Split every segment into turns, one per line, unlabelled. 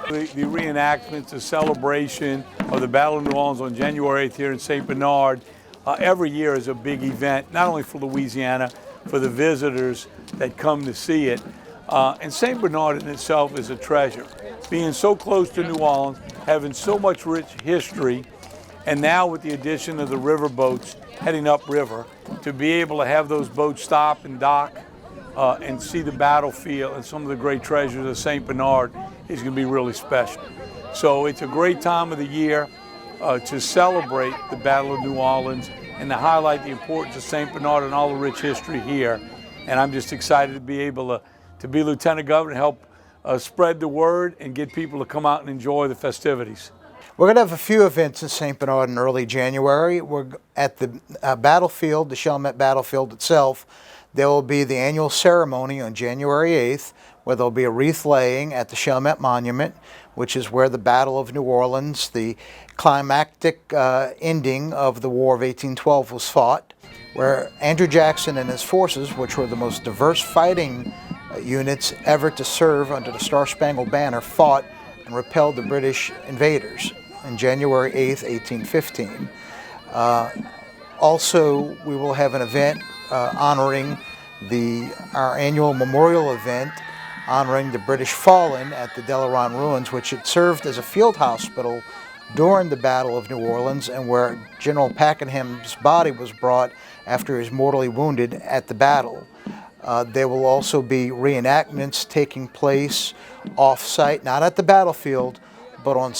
The reenactments, the celebration of the Battle of New Orleans on January 8th here in St. Bernard, every year is a big event, not only for Louisiana, for the visitors that come to see it. And St. Bernard in itself is a treasure. Being so close to New Orleans, having so much rich history, and now with the addition of the river boats heading upriver, to be able to have those boats stop and dock and see the battlefield and some of the great treasures of St. Bernard is going to be really special. So it's a great time of the year to celebrate the Battle of New Orleans and to highlight the importance of St. Bernard and all the rich history here. And I'm just excited to be able to be Lieutenant Governor and help spread the word and get people to come out and enjoy the festivities.
We're going to have a few events in St. Bernard in early January. We're at the battlefield, the Chalmette battlefield itself. There will be the annual ceremony on January 8th, where there will be a wreath laying at the Chalmette Monument, which is where the Battle of New Orleans, the climactic ending of the War of 1812, was fought, where Andrew Jackson and his forces, which were the most diverse fighting units ever to serve under the Star-Spangled Banner, fought and repelled the British invaders on January 8th, 1815. Also, we will have an event honoring our annual memorial event honoring the British fallen at the Delaron Ruins, which had served as a field hospital during the Battle of New Orleans and where General Pakenham's body was brought after he was mortally wounded at the battle. There will also be reenactments taking place off-site, not at the battlefield, but on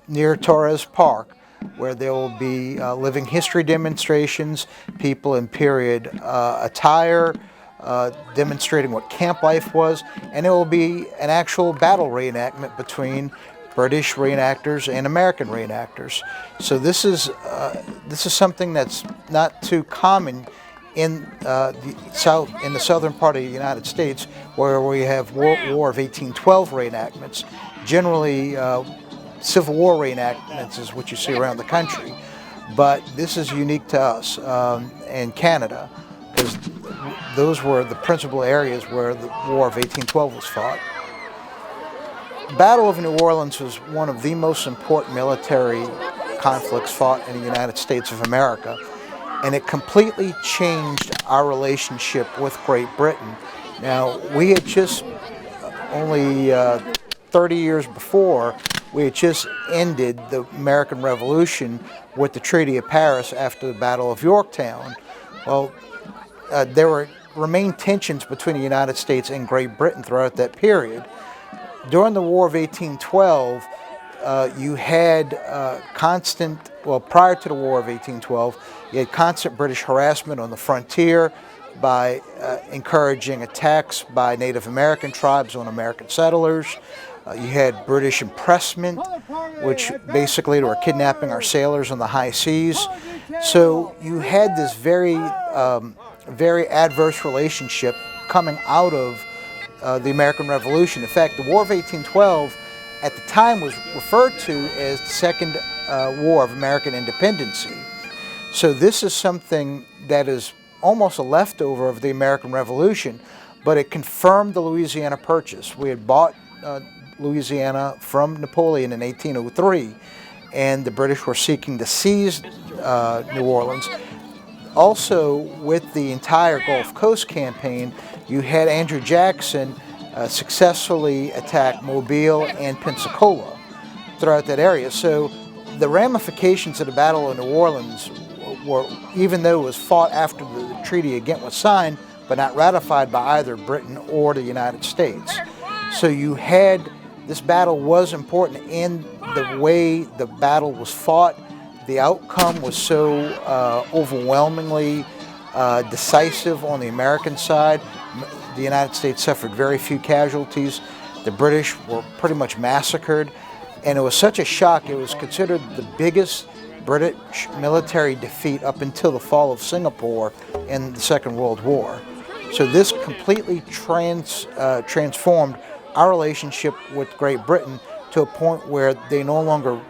near Torres Park, where there will be living history demonstrations, people in period attire, demonstrating what camp life was, and it will be an actual battle reenactment between British reenactors and American reenactors. So this is something that's not too common in the southern part of the United States, where we have War of 1812 reenactments. Generally, Civil War reenactments is what you see around the country, but this is unique to us and Canada, because those were the principal areas where the War of 1812 was fought. The Battle of New Orleans was one of the most important military conflicts fought in the United States of America, and it completely changed our relationship with Great Britain. Now, we had just, only 30 years before, we had just ended the American Revolution with the Treaty of Paris after the Battle of Yorktown. Well, there remained tensions between the United States and Great Britain throughout that period. During the War of 1812, you had prior to the War of 1812, you had constant British harassment on the frontier by encouraging attacks by Native American tribes on American settlers. You had British impressment, which basically were kidnapping our sailors on the high seas. So you had this very adverse relationship coming out of the American Revolution. In fact, the War of 1812 at the time was referred to as the Second War of American Independency. So this is something that is almost a leftover of the American Revolution, but it confirmed the Louisiana Purchase. We had bought Louisiana from Napoleon in 1803, and the British were seeking to seize New Orleans. Also, with the entire Gulf Coast campaign, you had Andrew Jackson successfully attack Mobile and Pensacola throughout that area. So the ramifications of the Battle of New Orleans were, even though it was fought after the Treaty of Ghent was signed, but not ratified by either Britain or the United States. So you had, this battle was important in the way the battle was fought. The outcome was so overwhelmingly decisive on the American side. The United States suffered very few casualties. The British were pretty much massacred. And it was such a shock, it was considered the biggest British military defeat up until the fall of Singapore in the Second World War. So this completely transformed our relationship with Great Britain to a point where they no longer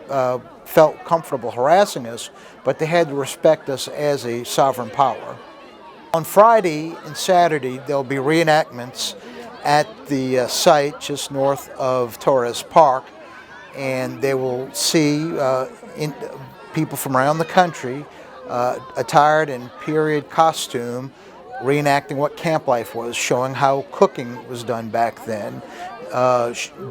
felt comfortable harassing us, but they had to respect us as a sovereign power. On Friday and Saturday, there'll be reenactments at the site just north of Torres Park, and they will see people from around the country attired in period costume, reenacting what camp life was, showing how cooking was done back then,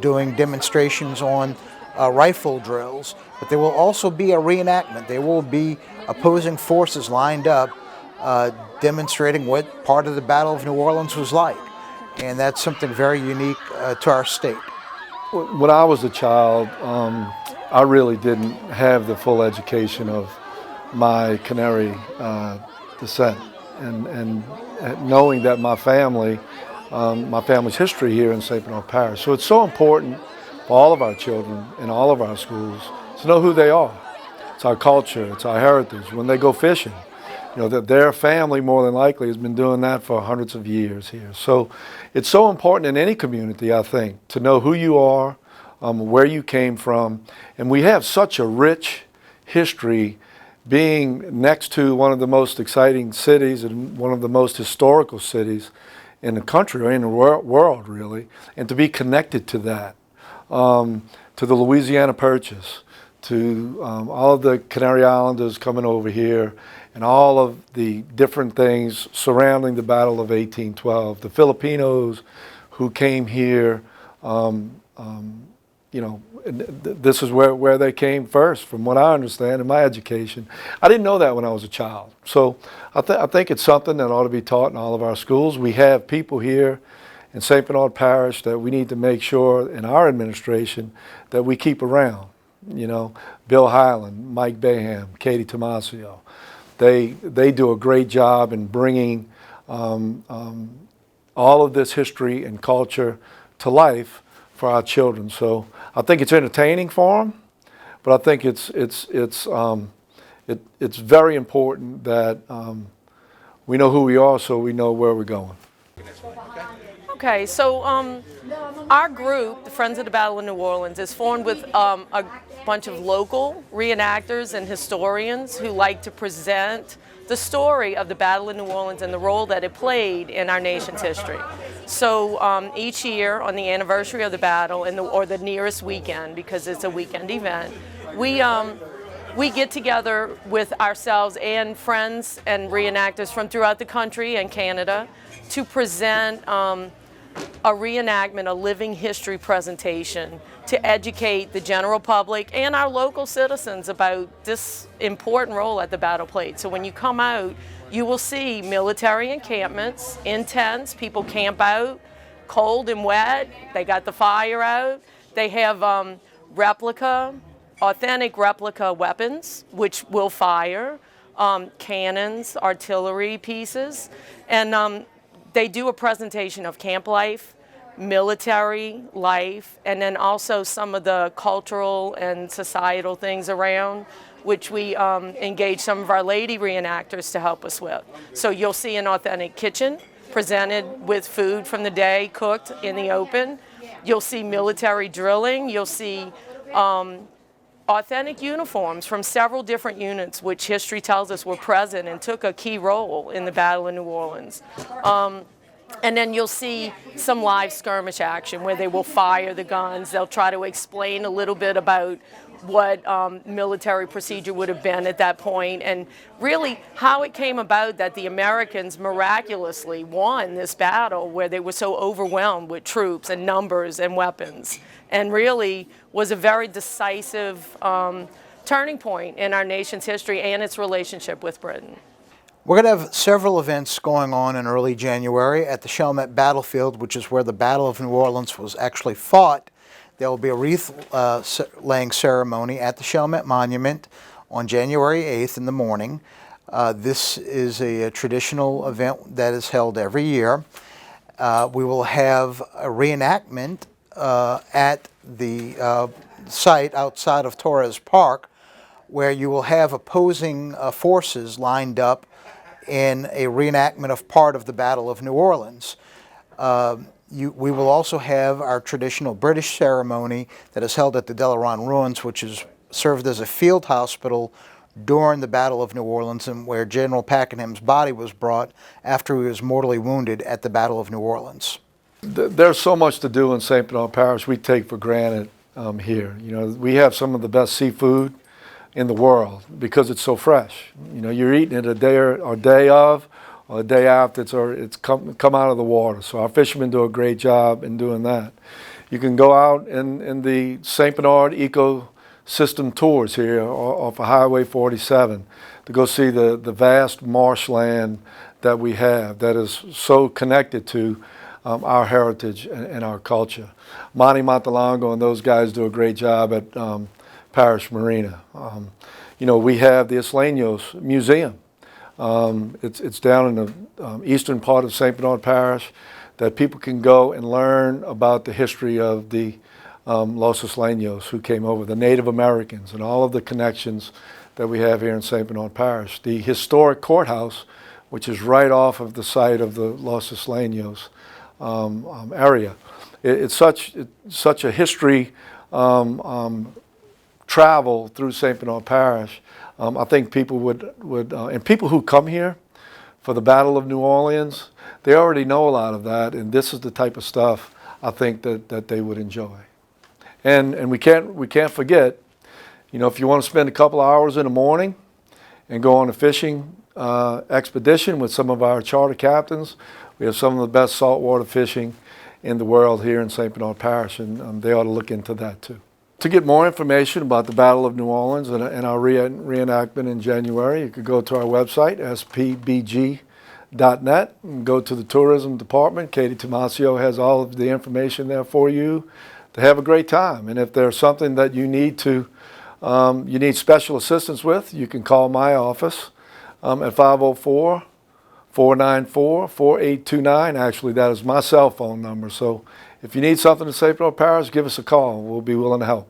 doing demonstrations on rifle drills. But there will also be a reenactment. There will be opposing forces lined up demonstrating what part of the Battle of New Orleans was like. And that's something very unique to our state.
When I was a child, I really didn't have the full education of my Canary descent, and knowing that my family's history here in St. Bernard Parish. So it's so important for all of our children in all of our schools to know who they are. It's our culture, it's our heritage. When they go fishing, you know, that their family more than likely has been doing that for hundreds of years here. So it's so important in any community, I think, to know who you are, where you came from. And we have such a rich history being next to one of the most exciting cities and one of the most historical cities in the country, or in the world really, and to be connected to that, to the Louisiana Purchase, to all of the Canary Islanders coming over here, and all of the different things surrounding the Battle of 1812, the Filipinos who came here, you know, this is where they came first, from what I understand in my education. I didn't know that when I was a child. So I think it's something that ought to be taught in all of our schools. We have people here in St. Bernard Parish that we need to make sure in our administration that we keep around. You know, Bill Highland, Mike Baham, Katie Tomasio. They do a great job in bringing all of this history and culture to life for our children. So I think it's entertaining for them, but I think it's very important that we know who we are, so we know where we're going.
Okay, so our group, the Friends of the Battle of New Orleans, is formed with a bunch of local reenactors and historians who like to present the story of the Battle of New Orleans and the role that it played in our nation's history. So each year on the anniversary of the battle, or the nearest weekend, because it's a weekend event, we get together with ourselves and friends and reenactors from throughout the country and Canada to present a reenactment, a living history presentation to educate the general public and our local citizens about this important role that the battle played. So when you come out, you will see military encampments in tents. People camp out, cold and wet. They got the fire out. They have authentic replica weapons, which will fire, cannons, artillery pieces, and they do a presentation of camp life, military life, and then also some of the cultural and societal things around, which we engage some of our lady reenactors to help us with. So you'll see an authentic kitchen presented with food from the day cooked in the open. You'll see military drilling. You'll see authentic uniforms from several different units, which history tells us were present and took a key role in the Battle of New Orleans. And then you'll see some live skirmish action where they will fire the guns. They'll try to explain a little bit about what military procedure would have been at that point, and really how it came about that the Americans miraculously won this battle where they were so overwhelmed with troops and numbers and weapons, and really was a very decisive turning point in our nation's history and its relationship with Britain.
We're going to have several events going on in early January at the Chalmette Battlefield, which is where the Battle of New Orleans was actually fought. There will be a wreath-laying ceremony at the Chalmette Monument on January 8th in the morning. This is a traditional event that is held every year. We will have a reenactment at the site outside of Torres Park, where you will have opposing forces lined up in a reenactment of part of the Battle of New Orleans. We will also have our traditional British ceremony that is held at the Delaron Ruins, which is served as a field hospital during the Battle of New Orleans, and where General Pakenham's body was brought after he was mortally wounded at the Battle of New Orleans.
There's so much to do in St. Bernard Parish we take for granted here. You know, we have some of the best seafood in the world because it's so fresh. You know, you're eating it a day or day of, or the day after it's come out of the water. So our fishermen do a great job in doing that. You can go out in the St. Bernard ecosystem tours here off of Highway 47 to go see the vast marshland that we have that is so connected to our heritage and our culture. Monty Montalongo and those guys do a great job at Parish Marina. You know, we have the Isleños Museum. It's down in the eastern part of St. Bernard Parish that people can go and learn about the history of the Los Isleños who came over, the Native Americans, and all of the connections that we have here in St. Bernard Parish. The historic courthouse, which is right off of the site of the Los Isleños area. It's such a history travel through St. Bernard Parish. I think people would and people who come here for the Battle of New Orleans, they already know a lot of that, and this is the type of stuff I think that they would enjoy. And we can't forget, you know, if you want to spend a couple hours in the morning and go on a fishing expedition with some of our charter captains, we have some of the best saltwater fishing in the world here in St. Bernard Parish, and they ought to look into that too. To get more information about the Battle of New Orleans and our reenactment in January, you could go to our website, spbg.net, and go to the tourism department. Katie Tomasio has all of the information there for you to have a great time. And if there's something that you need special assistance with, you can call my office at 504-494-4829. Actually, that is my cell phone number. So if you need something in St. Bernard Parish, give us a call. We'll be willing to help.